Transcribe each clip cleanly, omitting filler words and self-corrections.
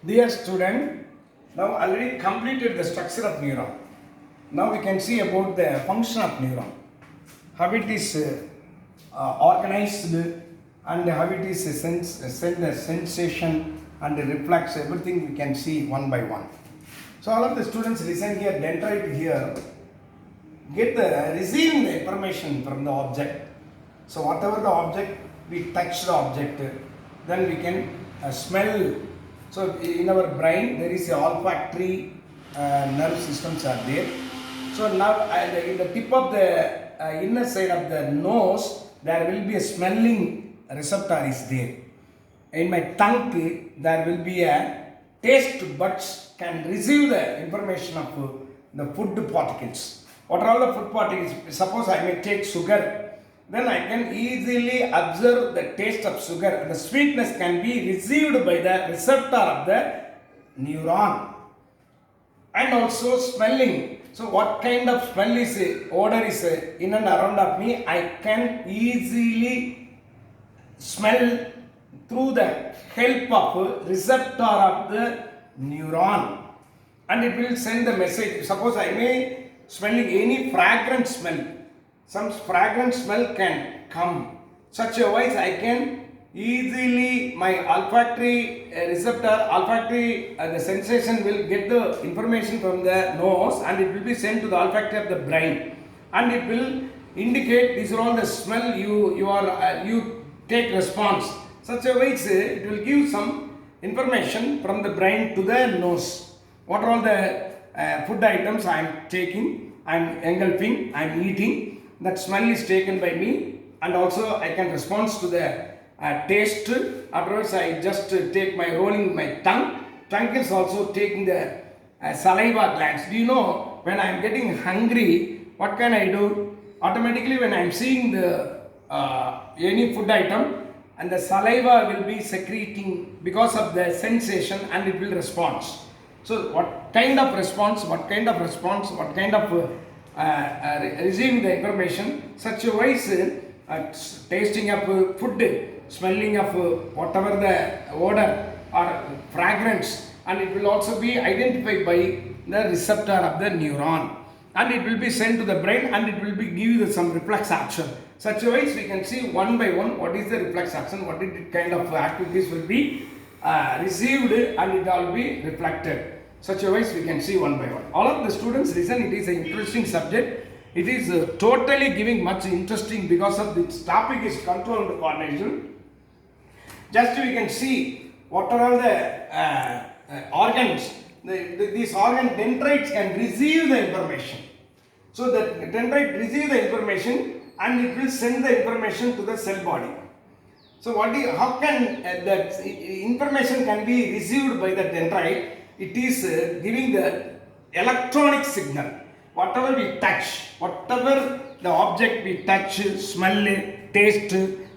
Dear student, now already completed the structure of neuron. Now we can see about the function of neuron, how it is organized and how it is sensation and reflex, everything we can see one by one. So all of the students listen here, dendrite here, get the receiving the information from the object. So whatever the object, we touch the object, then we can smell. So in our brain there is a olfactory nerve systems are there. So now in the tip of the inner side of the nose there will be a smelling receptor is there. In my tongue there will be a taste buds can receive the information of the food particles. What are all the food particles? Suppose I may take sugar, then I can easily observe the taste of sugar. The sweetness can be received by the receptor of the neuron. And also smelling. So what kind of smell is odor is in and around of me, I can easily smell through the help of receptor of the neuron. And it will send the message. Suppose I may smelling any fragrant smell. Some fragrant smell can come. Such a wise I can easily my olfactory receptor, the sensation will get the information from the nose and it will be sent to the olfactory of the brain, and it will indicate these are all the smell you take response. Such a wise it will give some information from the brain to the nose. What are all the food items I am taking, I am engulfing, I am eating. That smell is taken by me, and also I can respond to the taste. Otherwise, I just take my rolling my tongue. Tongue is also taking the saliva glands. Do you know when I am getting hungry, what can I do? Automatically, when I am seeing the any food item, and the saliva will be secreting because of the sensation, and it will respond. So, what kind of response? What kind of response? What kind of receiving the information, such a wise tasting of food, smelling of whatever the odor or fragrance, and it will also be identified by the receptor of the neuron, and it will be sent to the brain and it will be give you some reflex action. Such a wise we can see one by one what is the reflex action, what is the kind of activities will be received and it will be reflected. Such a wise we can see one by one. All of the students listen, it is an interesting subject. It is totally giving much interesting because of this topic is control and coordination. Just we can see what are all the organs. These organ dendrites can receive the information. So the dendrite receive the information and it will send the information to the cell body. So how can that information can be received by the dendrite? It is giving the electronic signal. Whatever we touch, whatever the object we touch, smell, taste,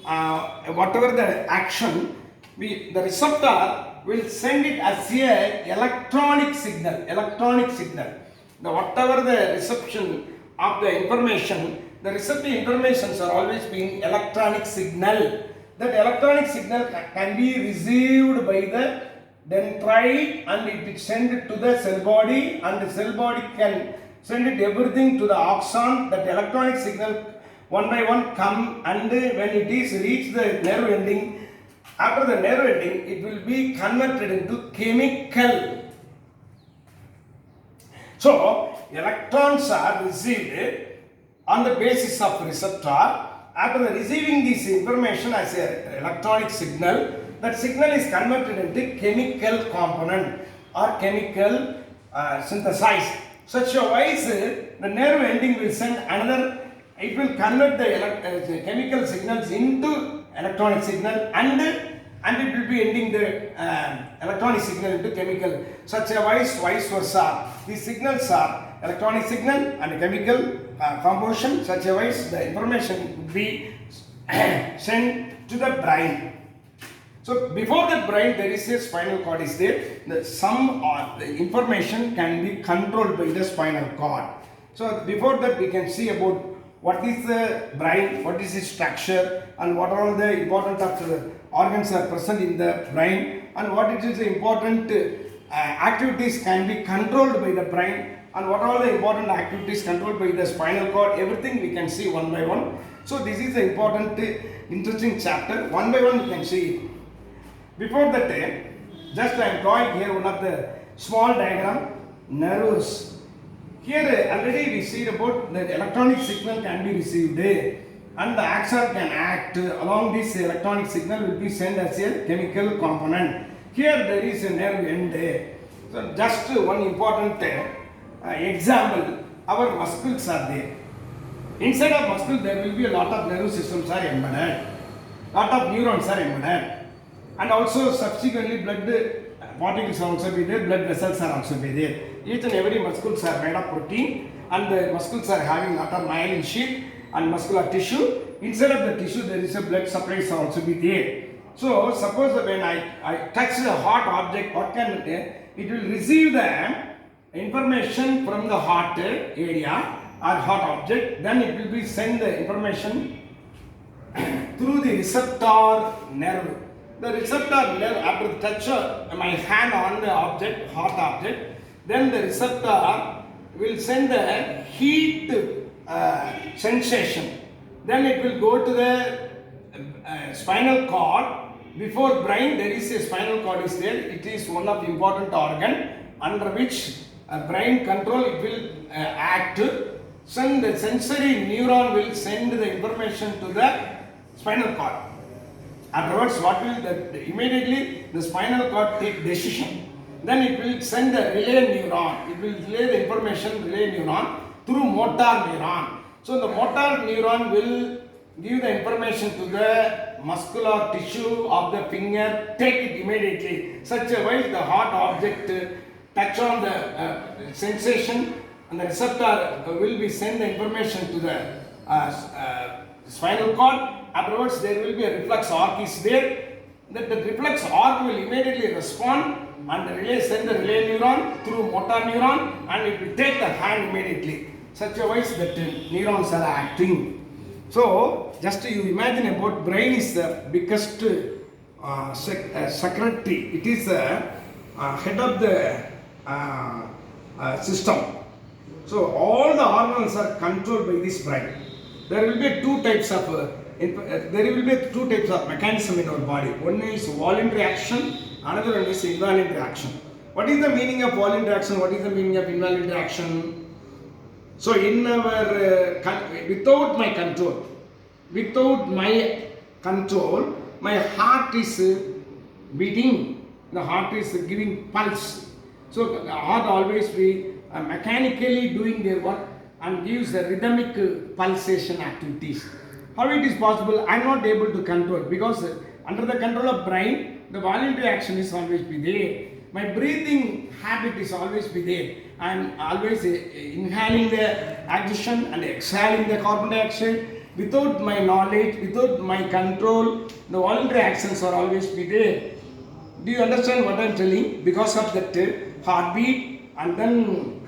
whatever the action, the receptor will send it as a electronic signal. Electronic signal. Whatever the reception of the information, the receptive informations are always being electronic signal. That electronic signal can be received by the dendrite and it is sent to the cell body, and the cell body can send it everything to the axon. That electronic signal one by one come, and when it is reached the nerve ending, after the nerve ending it will be converted into chemical. So electrons are received on the basis of receptor. After receiving this information as an electronic signal, that signal is converted into chemical component or chemical synthesized. Such a wise, the nerve ending will send another, it will convert the chemical signals into electronic signal, and it will be ending the electronic signal into chemical. Such a vice versa. These signals are electronic signal and chemical composition. Such a wise, the information will be sent to the brain. So before the brain there is a spinal cord is there. Some the information can be controlled by the spinal cord. So before that we can see about what is the brain, what is its structure, and what are all the important of the organs are present in the brain, and what it is the important activities can be controlled by the brain, and what are the important activities controlled by the spinal cord, everything we can see one by one. So this is the important interesting chapter. One by one you can see it. Before that, just I am drawing here one of the small diagram, nerves. Here already we see about the electronic signal can be received and the axon can act along this electronic signal will be sent as a chemical component. Here there is a nerve end. So just one important example, our muscles are there. Inside of muscle there will be a lot of nervous systems are embedded, lot of neurons are embedded, and also subsequently blood particles are also be there, blood vessels are also be there. Each and every muscles are made of protein, and the muscles are having lot of myelin sheath and muscular tissue. Inside of the tissue there is a blood supply also be there. So suppose when I touch the hot object, what can it do? It will receive the information from the hot area or hot object, then it will be send the information through the receptor nerve. The receptor nerve, after touch my hand on the object, hot object, then the receptor will send the heat sensation. Then it will go to the spinal cord. Before brain there is a spinal cord is there. It is one of the important organ under which brain control it will act. Send the sensory neuron will send the information to the spinal cord. Afterwards, what will immediately the spinal cord take decision. Then it will send the relay neuron. It will relay the information relay neuron through motor neuron. So the motor neuron will give the information to the muscular tissue of the finger. Take it immediately. Such a way the hot object touch on the sensation, and the receptor will be send the information to the spinal cord. Afterwards there will be a reflex arc is there. That the reflex arc will immediately respond and relay send the relay neuron through motor neuron, and it will take the hand immediately. Such a way that neurons are acting. So just you imagine about brain is the biggest secretary. It is the head of the system. So all the organs are controlled by this brain. There will be two types of mechanism in our body. One is voluntary action, another one is involuntary action. What is the meaning of voluntary action? What is the meaning of involuntary action? So in our without my control, my heart is beating. The heart is giving pulse. So the heart always be mechanically doing their work and gives the rhythmic pulsation activities. How it is possible? I am not able to control, because under the control of brain, the voluntary action is always be there. My breathing habit is always be there. I am always inhaling the oxygen and exhaling the carbon dioxide. Without my knowledge, without my control, the voluntary actions are always be there. Do you understand what I am telling? Because of that heartbeat and then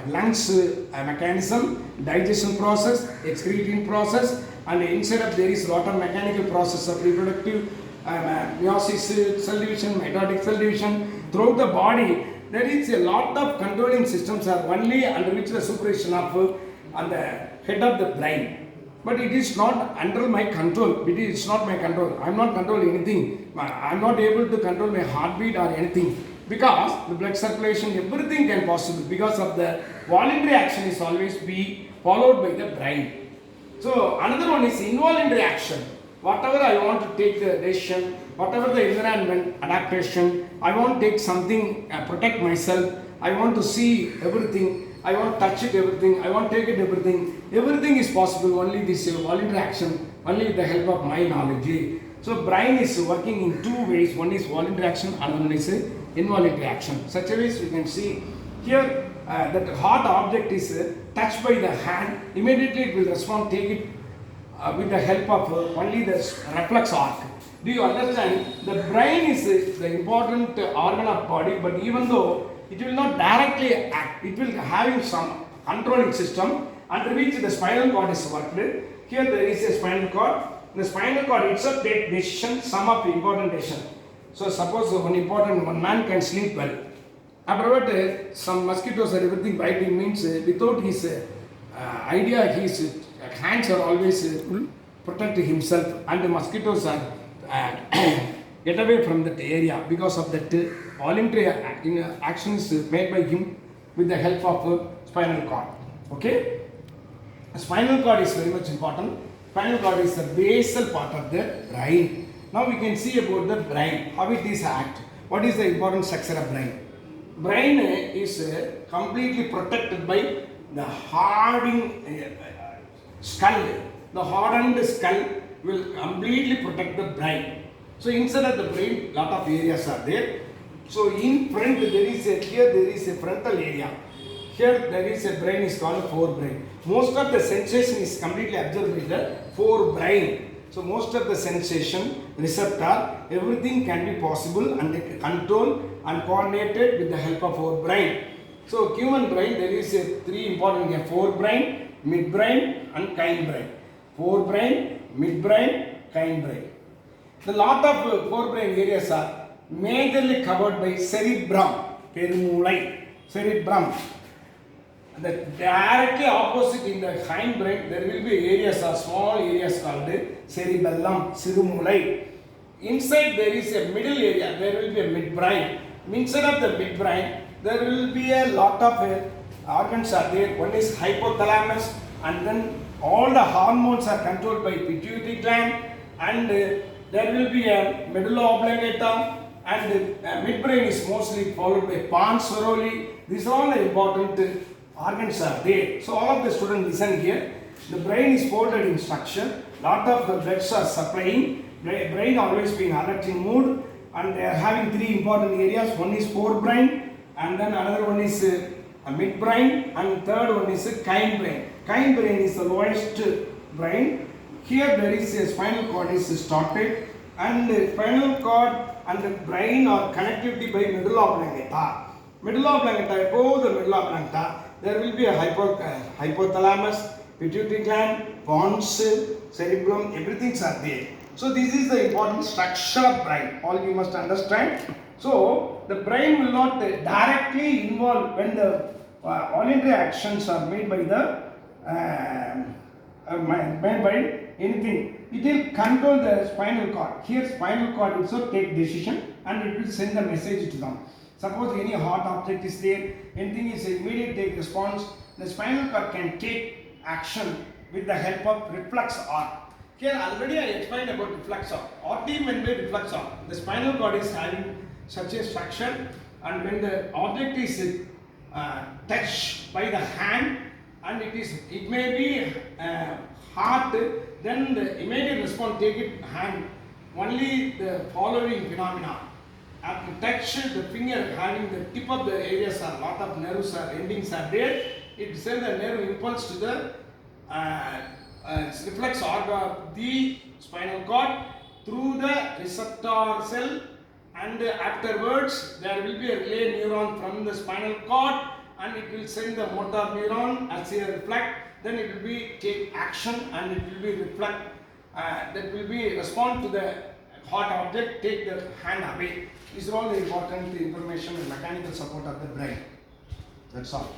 lungs mechanism, digestion process, excreting process, and inside of there is lot of mechanical process of reproductive meiosis, cell division, mitotic cell division. Throughout the body, there is a lot of controlling systems are only under which the supervision of on the head of the brain. But it is not under my control. It is not my control. I am not controlling anything. I am not able to control my heartbeat or anything, because the blood circulation, everything can possible, because of the voluntary action is always be followed by the brain. So another one is involuntary action. Whatever I want to take the decision, whatever the environment adaptation, I want to take something, protect myself. I want to see everything. I want to touch it everything. I want to take it everything. Everything is possible only this voluntary action, only with the help of my knowledge. So brain is working in two ways. One is voluntary action, another one is involuntary action. Such a ways you can see here that hot object is touched by the hand. Immediately it will respond, take it with the help of only the reflex arc. Do you understand? The brain is the important organ of body, but even though it will not directly act, it will having some controlling system under which the spinal cord is worked. Here there is a spinal cord. The spinal cord itself takes decision, some of the important decision. So suppose one important one man can sleep well. Afterward, some mosquitoes or everything biting means without his idea, his hands are always protect himself, and the mosquitoes are get away from that area because of that voluntary actions made by him with the help of spinal cord. Okay, spinal cord is very much important. Spinal cord is the basal part of the brain. Now we can see about the brain, how it is act. What is the important structure of brain? Brain is completely protected by the hardened skull. The hardened skull will completely protect the brain. So inside of the brain, lot of areas are there. So in front there is a frontal area. Here there is a brain is called forebrain. Most of the sensation is completely observed by the forebrain. So most of the sensation, receptor, everything can be possible and controlled and coordinated with the help of forebrain. So human brain, there is three important here: forebrain, midbrain and hindbrain. Forebrain, midbrain, hindbrain. The lot of forebrain areas are majorly covered by cerebrum, perumulai, cerebrum. The directly opposite in the hindbrain, there will be areas or small areas called cerebellum, sirumulai. Inside there is a middle area, there will be a midbrain. Inside of the midbrain, there will be a lot of organs are there. One is hypothalamus, and then all the hormones are controlled by pituitary gland, and there will be a medulla oblongata, and midbrain is mostly followed by pons varolii. These are all the important organs are there. So all of the students listen here. The brain is folded in structure. Lot of the bloods are supplying. Brain always being alert in mood, and they are having three important areas. One is forebrain, and then another one is midbrain, and third one is hindbrain. Hindbrain is the lowest brain. Here there is a spinal cord is started, and the spinal cord and the brain are connectivity by medulla oblongata. Medulla oblongata, above the medulla oblongata, there will be a hypothalamus, pituitary gland, pons, cerebellum, everything are there. So this is the important structure of brain. All you must understand. So the brain will not directly involve when the voluntary actions are made by the made by anything. It will control the spinal cord. Here spinal cord also take decision and it will send the message to them. Suppose any hot object is there, anything is immediate take response. The spinal cord can take action with the help of reflex arc. Here already I explained about reflex arc. What do you mean by reflex arc? The spinal cord is having such a structure, and when the object is touched by the hand, and it may be hot, then the immediate response take it hand. Only the following phenomena. After touch, the finger having the tip of the areas are lot of nerves are endings are there. It sends the nerve impulse to the reflex organ of the spinal cord through the receptor cell, and afterwards there will be a relay neuron from the spinal cord, and it will send the motor neuron as a reflect. Then it will be take action, and it will be reflect. That will be respond to the hot object, take the hand away. These are all the important information and mechanical support of the brain. That's all.